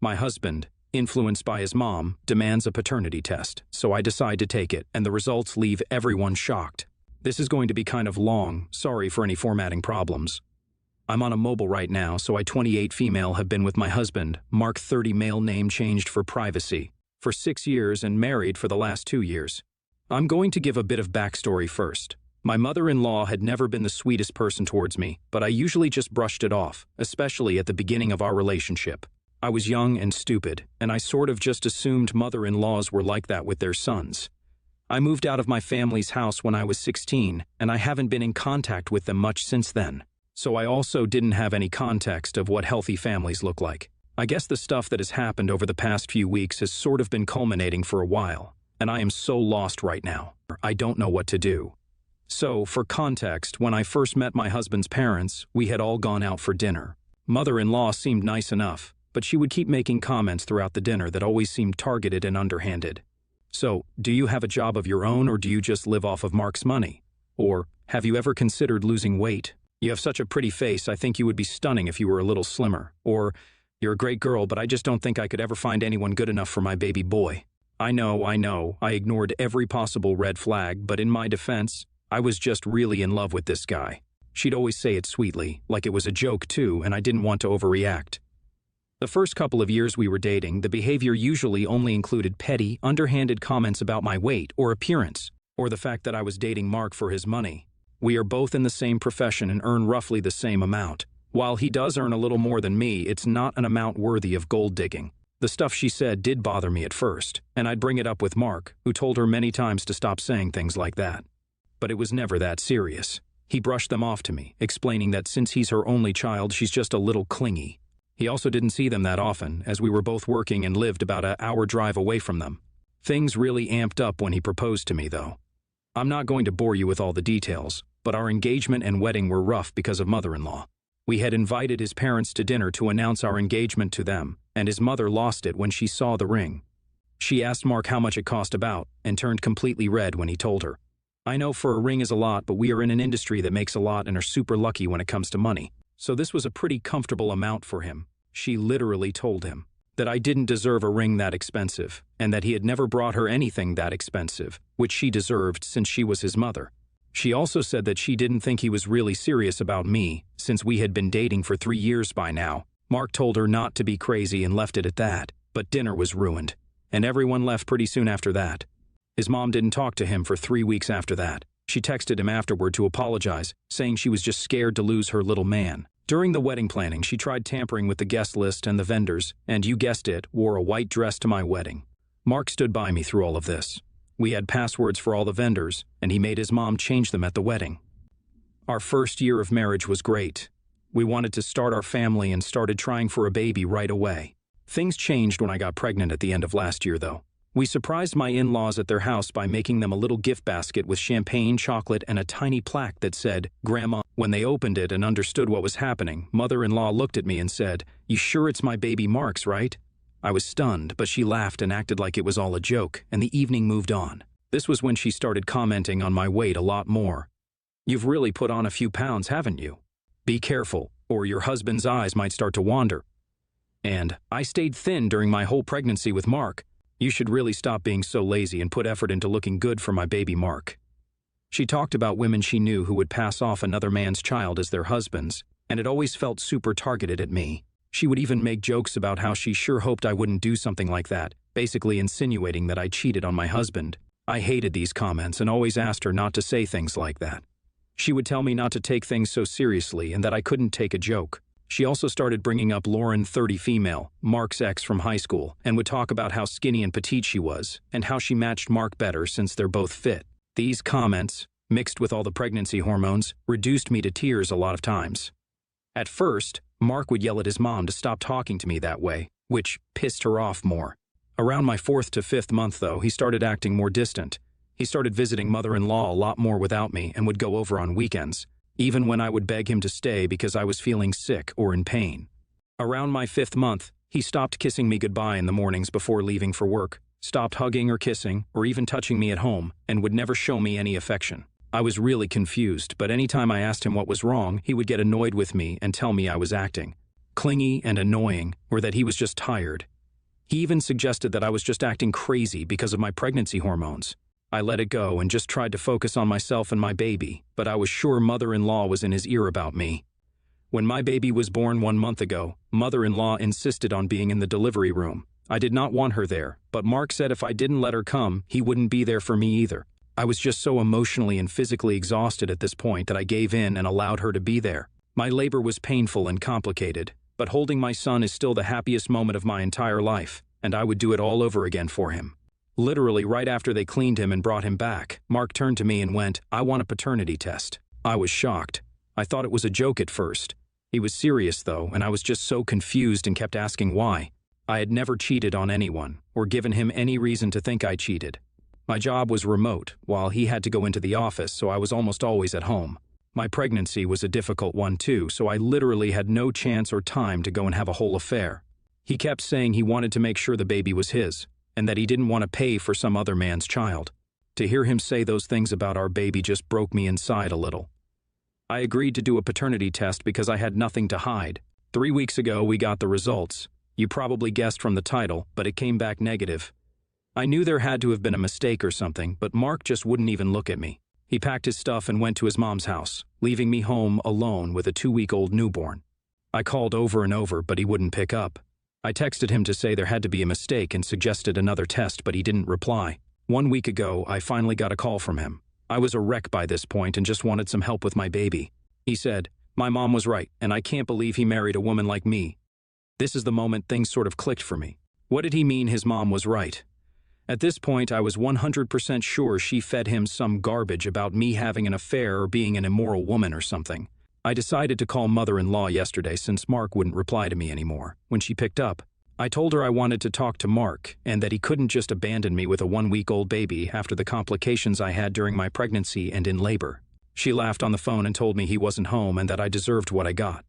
My husband, influenced by his mom, demands a paternity test, so I decide to take it, and the results leave everyone shocked. This is going to be kind of long, sorry for any formatting problems. I'm on a mobile right now, so I 28 female have been with my husband, Mark 30 male name changed for privacy, for 6 years and married for the last 2 years. I'm going to give a bit of backstory first. My mother-in-law had never been the sweetest person towards me, but I usually just brushed it off, especially at the beginning of our relationship. I was young and stupid, and I sort of just assumed mother-in-laws were like that with their sons. I moved out of my family's house when I was 16, and I haven't been in contact with them much since then. So I also didn't have any context of what healthy families look like. I guess the stuff that has happened over the past few weeks has sort of been culminating for a while, and I am so lost right now. I don't know what to do. So, for context, when I first met my husband's parents, we had all gone out for dinner. Mother-in-law seemed nice enough, but she would keep making comments throughout the dinner that always seemed targeted and underhanded. So, do you have a job of your own, or do you just live off of Mark's money? Or, have you ever considered losing weight? You have such a pretty face, I think you would be stunning if you were a little slimmer. Or, you're a great girl, but I just don't think I could ever find anyone good enough for my baby boy. I know, I ignored every possible red flag, but in my defense, I was just really in love with this guy. She'd always say it sweetly, like it was a joke too, and I didn't want to overreact. The first couple of years we were dating, the behavior usually only included petty, underhanded comments about my weight or appearance, or the fact that I was dating Mark for his money. We are both in the same profession and earn roughly the same amount. While he does earn a little more than me, it's not an amount worthy of gold digging. The stuff she said did bother me at first, and I'd bring it up with Mark, who told her many times to stop saying things like that. But it was never that serious. He brushed them off to me, explaining that since he's her only child, she's just a little clingy. He also didn't see them that often, as we were both working and lived about an hour drive away from them. Things really amped up when he proposed to me, though. I'm not going to bore you with all the details, but our engagement and wedding were rough because of mother-in-law. We had invited his parents to dinner to announce our engagement to them, and his mother lost it when she saw the ring. She asked Mark how much it cost about, and turned completely red when he told her. I know for a ring is a lot, but we are in an industry that makes a lot and are super lucky when it comes to money. So this was a pretty comfortable amount for him. She literally told him that I didn't deserve a ring that expensive, and that he had never brought her anything that expensive, which she deserved since she was his mother. She also said that she didn't think he was really serious about me, since we had been dating for 3 years by now. Mark told her not to be crazy and left it at that, but dinner was ruined, and everyone left pretty soon after that. His mom didn't talk to him for 3 weeks after that. She texted him afterward to apologize, saying she was just scared to lose her little man. During the wedding planning, she tried tampering with the guest list and the vendors, and you guessed it, wore a white dress to my wedding. Mark stood by me through all of this. We had passwords for all the vendors, and he made his mom change them at the wedding. Our first year of marriage was great. We wanted to start our family and started trying for a baby right away. Things changed when I got pregnant at the end of last year, though. We surprised my in-laws at their house by making them a little gift basket with champagne, chocolate, and a tiny plaque that said, Grandma. When they opened it and understood what was happening, mother-in-law looked at me and said, You sure it's my baby Mark's, right? I was stunned, but she laughed and acted like it was all a joke, and the evening moved on. This was when she started commenting on my weight a lot more. You've really put on a few pounds, haven't you? Be careful, or your husband's eyes might start to wander. And, I stayed thin during my whole pregnancy with Mark. You should really stop being so lazy and put effort into looking good for my baby Mark. She talked about women she knew who would pass off another man's child as their husbands, and it always felt super targeted at me. She would even make jokes about how she sure hoped I wouldn't do something like that, basically insinuating that I cheated on my husband. I hated these comments and always asked her not to say things like that. She would tell me not to take things so seriously and that I couldn't take a joke. She also started bringing up Lauren, 30 female, Mark's ex from high school, and would talk about how skinny and petite she was, and how she matched Mark better since they're both fit. These comments, mixed with all the pregnancy hormones, reduced me to tears a lot of times. At first, Mark would yell at his mom to stop talking to me that way, which pissed her off more. Around my 4th to 5th month, though, he started acting more distant. He started visiting mother-in-law a lot more without me and would go over on weekends, even when I would beg him to stay because I was feeling sick or in pain. Around my 5th month, he stopped kissing me goodbye in the mornings before leaving for work, stopped hugging or kissing, or even touching me at home, and would never show me any affection. I was really confused, but anytime I asked him what was wrong, he would get annoyed with me and tell me I was acting clingy and annoying, or that he was just tired. He even suggested that I was just acting crazy because of my pregnancy hormones. I let it go and just tried to focus on myself and my baby, but I was sure mother-in-law was in his ear about me. When my baby was born 1 month ago, mother-in-law insisted on being in the delivery room. I did not want her there, but Mark said if I didn't let her come, he wouldn't be there for me either. I was just so emotionally and physically exhausted at this point that I gave in and allowed her to be there. My labor was painful and complicated, but holding my son is still the happiest moment of my entire life, and I would do it all over again for him. Literally right after they cleaned him and brought him back, Mark turned to me and went, "I want a paternity test." I was shocked. I thought it was a joke at first. He was serious though, and I was just so confused and kept asking why. I had never cheated on anyone, or given him any reason to think I cheated. My job was remote, while he had to go into the office, so I was almost always at home. My pregnancy was a difficult one too, so I literally had no chance or time to go and have a whole affair. He kept saying he wanted to make sure the baby was his, and that he didn't want to pay for some other man's child. To hear him say those things about our baby just broke me inside a little. I agreed to do a paternity test because I had nothing to hide. 3 weeks ago, we got the results. You probably guessed from the title, but it came back negative. I knew there had to have been a mistake or something, but Mark just wouldn't even look at me. He packed his stuff and went to his mom's house, leaving me home alone with a 2-week-old newborn. I called over and over, but he wouldn't pick up. I texted him to say there had to be a mistake and suggested another test, but he didn't reply. 1 week ago, I finally got a call from him. I was a wreck by this point and just wanted some help with my baby. He said, "My mom was right, and I can't believe he married a woman like me." This is the moment things sort of clicked for me. What did he mean his mom was right? At this point, I was 100% sure she fed him some garbage about me having an affair or being an immoral woman or something. I decided to call mother-in-law yesterday since Mark wouldn't reply to me anymore. When she picked up, I told her I wanted to talk to Mark and that he couldn't just abandon me with a 1-week-old baby after the complications I had during my pregnancy and in labor. She laughed on the phone and told me he wasn't home and that I deserved what I got.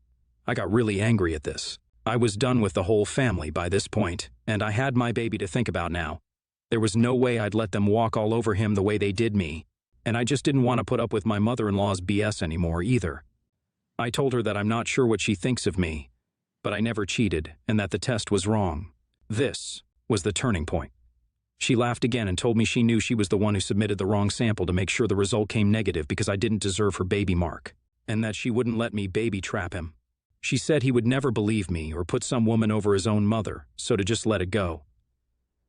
I got really angry at this. I was done with the whole family by this point, and I had my baby to think about now. There was no way I'd let them walk all over him the way they did me, and I just didn't want to put up with my mother-in-law's BS anymore either. I told her that I'm not sure what she thinks of me, but I never cheated and that the test was wrong. This was the turning point. She laughed again and told me she knew she was the one who submitted the wrong sample to make sure the result came negative because I didn't deserve her baby Mark, and that she wouldn't let me baby trap him. She said he would never believe me or put some woman over his own mother, so to just let it go.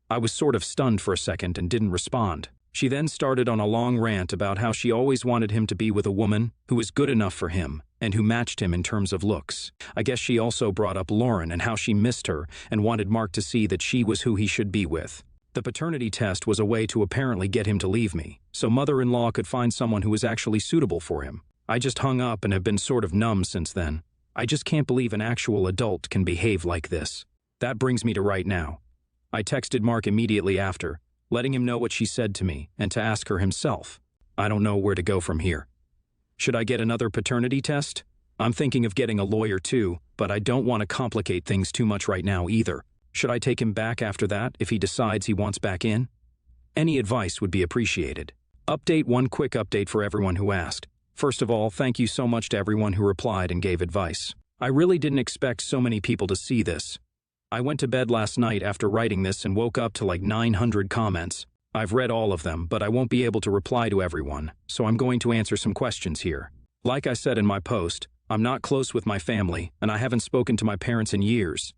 I was sort of stunned for a second and didn't respond. She then started on a long rant about how she always wanted him to be with a woman who was good enough for him and who matched him in terms of looks. I guess she also brought up Lauren and how she missed her and wanted Mark to see that she was who he should be with. The paternity test was a way to apparently get him to leave me, so mother-in-law could find someone who was actually suitable for him. I just hung up and have been sort of numb since then. I just can't believe an actual adult can behave like this. That brings me to right now. I texted Mark immediately after, letting him know what she said to me and to ask her himself. I don't know where to go from here. Should I get another paternity test? I'm thinking of getting a lawyer too, but I don't want to complicate things too much right now either. Should I take him back after that if he decides he wants back in? Any advice would be appreciated. One quick update for everyone who asked. First of all, thank you so much to everyone who replied and gave advice. I really didn't expect so many people to see this. I went to bed last night after writing this and woke up to like 900 comments. I've read all of them, but I won't be able to reply to everyone, so I'm going to answer some questions here. Like I said in my post, I'm not close with my family, and I haven't spoken to my parents in years.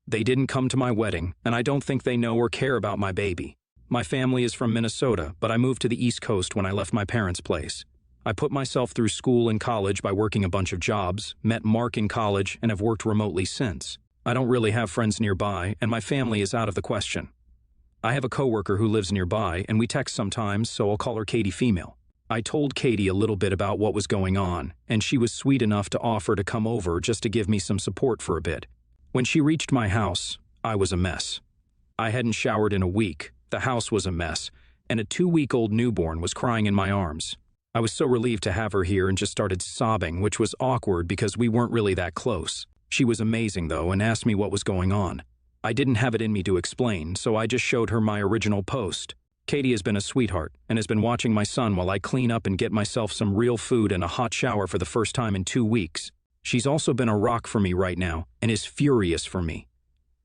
They didn't come to my wedding, and I don't think they know or care about my baby. My family is from Minnesota, but I moved to the East Coast when I left my parents' place. I put myself through school and college by working a bunch of jobs, met Mark in college, and have worked remotely since. I don't really have friends nearby, and my family is out of the question. I have a coworker who lives nearby, and we text sometimes, so I'll call her Katie Female. I told Katie a little bit about what was going on, and she was sweet enough to offer to come over just to give me some support for a bit. When she reached my house, I was a mess. I hadn't showered in a week, the house was a mess, and a 2-week-old newborn was crying in my arms. I was so relieved to have her here and just started sobbing, which was awkward because we weren't really that close. She was amazing, though, and asked me what was going on. I didn't have it in me to explain, so I just showed her my original post. Katie has been a sweetheart and has been watching my son while I clean up and get myself some real food and a hot shower for the first time in 2 weeks. She's also been a rock for me right now and is furious for me.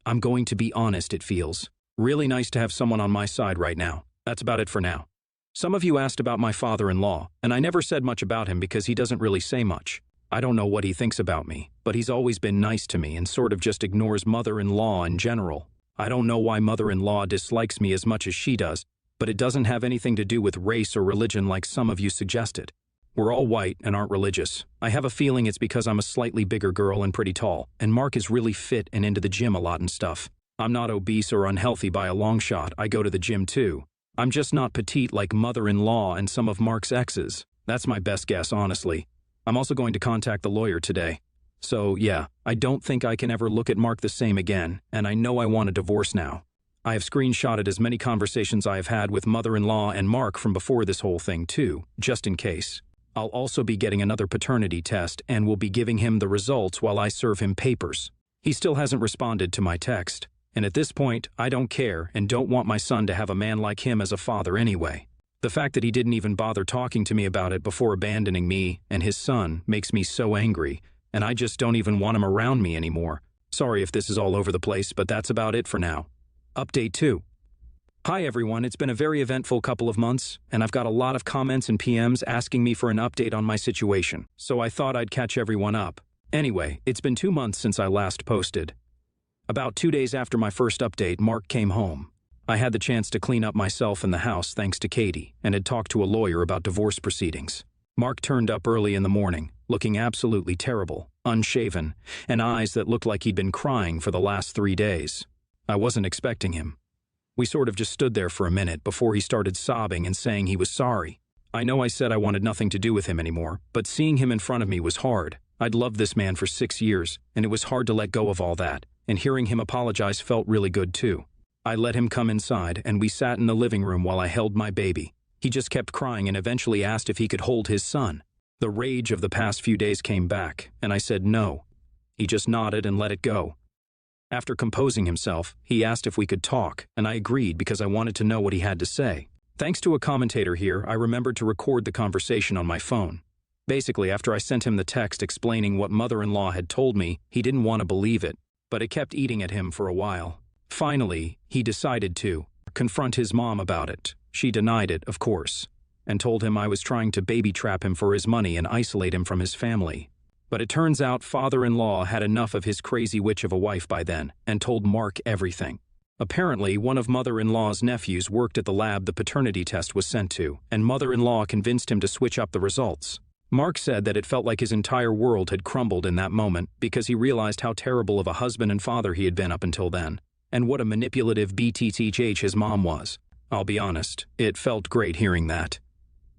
I'm going to be honest, it feels really nice to have someone on my side right now. That's about it for now. Some of you asked about my father-in-law, and I never said much about him because he doesn't really say much. I don't know what he thinks about me, but he's always been nice to me and sort of just ignores mother-in-law in general. I don't know why mother-in-law dislikes me as much as she does, but it doesn't have anything to do with race or religion like some of you suggested. We're all white and aren't religious. I have a feeling it's because I'm a slightly bigger girl and pretty tall, and Mark is really fit and into the gym a lot and stuff. I'm not obese or unhealthy by a long shot. I go to the gym too. I'm just not petite like mother-in-law and some of Mark's exes. That's my best guess, honestly. I'm also going to contact the lawyer today. So yeah, I don't think I can ever look at Mark the same again, and I know I want a divorce now. I have screenshotted as many conversations I have had with mother-in-law and Mark from before this whole thing too, just in case. I'll also be getting another paternity test and will be giving him the results while I serve him papers. He still hasn't responded to my text, and at this point, I don't care and don't want my son to have a man like him as a father anyway. The fact that he didn't even bother talking to me about it before abandoning me and his son makes me so angry, and I just don't even want him around me anymore. Sorry if this is all over the place, but that's about it for now. Update 2. Hi everyone, it's been a very eventful couple of months, and I've got a lot of comments and PMs asking me for an update on my situation, so I thought I'd catch everyone up. Anyway, it's been 2 months since I last posted. About 2 days after my first update, Mark came home. I had the chance to clean up myself in the house thanks to Katie, and had talked to a lawyer about divorce proceedings. Mark turned up early in the morning, looking absolutely terrible, unshaven, and eyes that looked like he'd been crying for the last 3 days. I wasn't expecting him. We sort of just stood there for a minute before he started sobbing and saying he was sorry. I know I said I wanted nothing to do with him anymore, but seeing him in front of me was hard. I'd loved this man for 6 years, and it was hard to let go of all that, and hearing him apologize felt really good too. I let him come inside, and we sat in the living room while I held my baby. He just kept crying and eventually asked if he could hold his son. The rage of the past few days came back, and I said no. He just nodded and let it go. After composing himself, he asked if we could talk, and I agreed because I wanted to know what he had to say. Thanks to a commentator here, I remembered to record the conversation on my phone. Basically, after I sent him the text explaining what mother-in-law had told me, he didn't want to believe it, but it kept eating at him for a while. Finally, he decided to confront his mom about it. She denied it, of course, and told him I was trying to baby trap him for his money and isolate him from his family. But it turns out father-in-law had enough of his crazy witch of a wife by then and told Mark everything. Apparently, one of mother-in-law's nephews worked at the lab the paternity test was sent to, and mother-in-law convinced him to switch up the results. Mark said that it felt like his entire world had crumbled in that moment because he realized how terrible of a husband and father he had been up until then, and what a manipulative BTTH his mom was. I'll be honest, it felt great hearing that.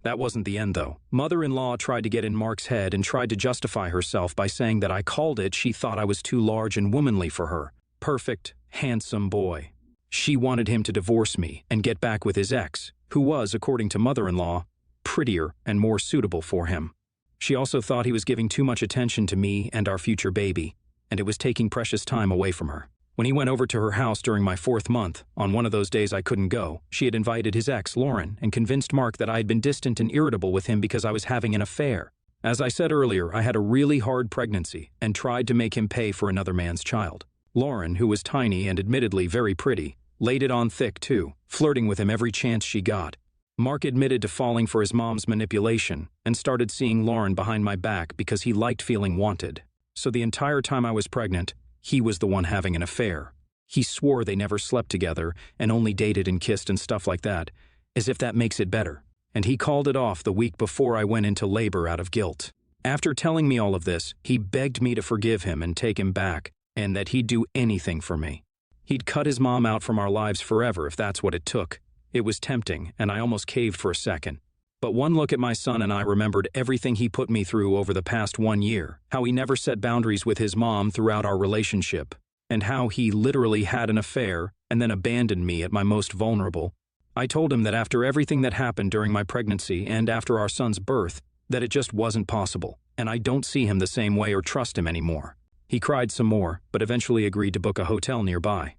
That wasn't the end, though. Mother-in-law tried to get in Mark's head and tried to justify herself by saying that I called it she thought I was too large and womanly for her. Perfect, handsome boy. She wanted him to divorce me and get back with his ex, who was, according to mother-in-law, prettier and more suitable for him. She also thought he was giving too much attention to me and our future baby, and it was taking precious time away from her. When he went over to her house during my 4th month, on one of those days I couldn't go, she had invited his ex, Lauren, and convinced Mark that I had been distant and irritable with him because I was having an affair. As I said earlier, I had a really hard pregnancy and tried to make him pay for another man's child. Lauren, who was tiny and admittedly very pretty, laid it on thick too, flirting with him every chance she got. Mark admitted to falling for his mom's manipulation and started seeing Lauren behind my back because he liked feeling wanted. So the entire time I was pregnant, he was the one having an affair. He swore they never slept together and only dated and kissed and stuff like that, as if that makes it better. And he called it off the week before I went into labor out of guilt. After telling me all of this, he begged me to forgive him and take him back, and that he'd do anything for me. He'd cut his mom out from our lives forever if that's what it took. It was tempting, and I almost caved for a second. But one look at my son and I remembered everything he put me through over the past 1 year, how he never set boundaries with his mom throughout our relationship, and how he literally had an affair and then abandoned me at my most vulnerable. I told him that after everything that happened during my pregnancy and after our son's birth, that it just wasn't possible, and I don't see him the same way or trust him anymore. He cried some more, but eventually agreed to book a hotel nearby.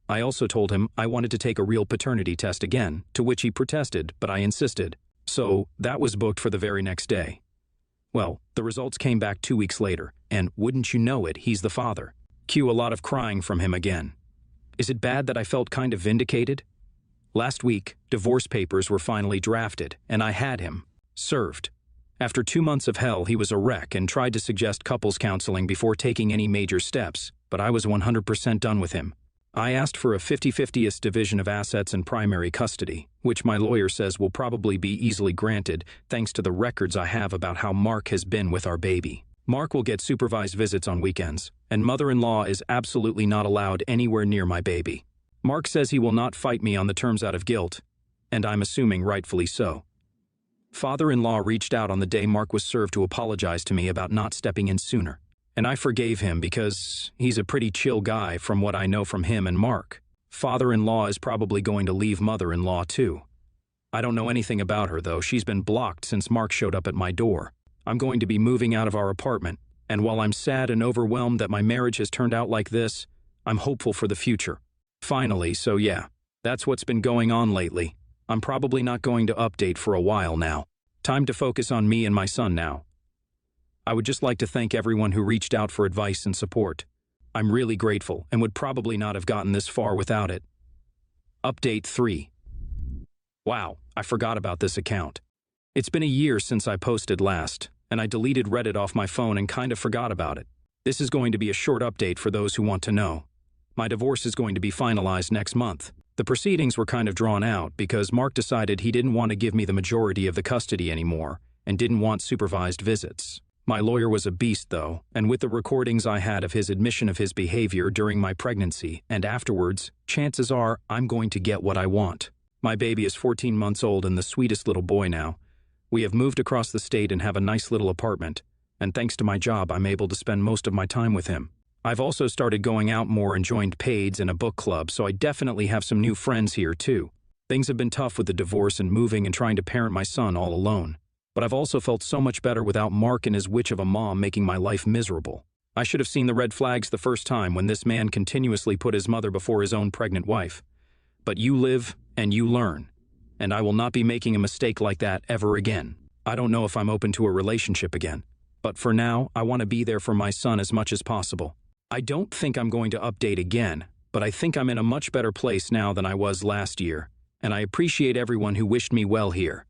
I also told him I wanted to take a real paternity test again, to which he protested, but I insisted. So that was booked for the very next day. Well, the results came back 2 weeks later, and wouldn't you know it, he's the father. Cue a lot of crying from him again. Is it bad that I felt kind of vindicated? Last week, divorce papers were finally drafted, and I had him served. After 2 months of hell, he was a wreck and tried to suggest couples counseling before taking any major steps, but I was 100% done with him. I asked for a 50-50 division of assets and primary custody, which my lawyer says will probably be easily granted thanks to the records I have about how Mark has been with our baby. Mark will get supervised visits on weekends, and mother-in-law is absolutely not allowed anywhere near my baby. Mark says he will not fight me on the terms out of guilt, and I'm assuming rightfully so. Father-in-law reached out on the day Mark was served to apologize to me about not stepping in sooner. And I forgave him because he's a pretty chill guy from what I know from him and Mark. Father-in-law is probably going to leave mother-in-law too. I don't know anything about her though. She's been blocked since Mark showed up at my door. I'm going to be moving out of our apartment, and while I'm sad and overwhelmed that my marriage has turned out like this, I'm hopeful for the future. Finally, so yeah, that's what's been going on lately. I'm probably not going to update for a while now. Time to focus on me and my son now. I would just like to thank everyone who reached out for advice and support. I'm really grateful and would probably not have gotten this far without it. Update 3. Wow, I forgot about this account. It's been a year since I posted last, and I deleted Reddit off my phone and kind of forgot about it. This is going to be a short update for those who want to know. My divorce is going to be finalized next month. The proceedings were kind of drawn out because Mark decided he didn't want to give me the majority of the custody anymore and didn't want supervised visits. My lawyer was a beast though, and with the recordings I had of his admission of his behavior during my pregnancy and afterwards, chances are I'm going to get what I want. My baby is 14 months old and the sweetest little boy now. We have moved across the state and have a nice little apartment, and thanks to my job I'm able to spend most of my time with him. I've also started going out more and joined Paids and a book club, so I definitely have some new friends here too. Things have been tough with the divorce and moving and trying to parent my son all alone. But I've also felt so much better without Mark and his witch of a mom making my life miserable. I should have seen the red flags the first time when this man continuously put his mother before his own pregnant wife. But you live and you learn, and I will not be making a mistake like that ever again. I don't know if I'm open to a relationship again, but for now, I want to be there for my son as much as possible. I don't think I'm going to update again, but I think I'm in a much better place now than I was last year, and I appreciate everyone who wished me well here.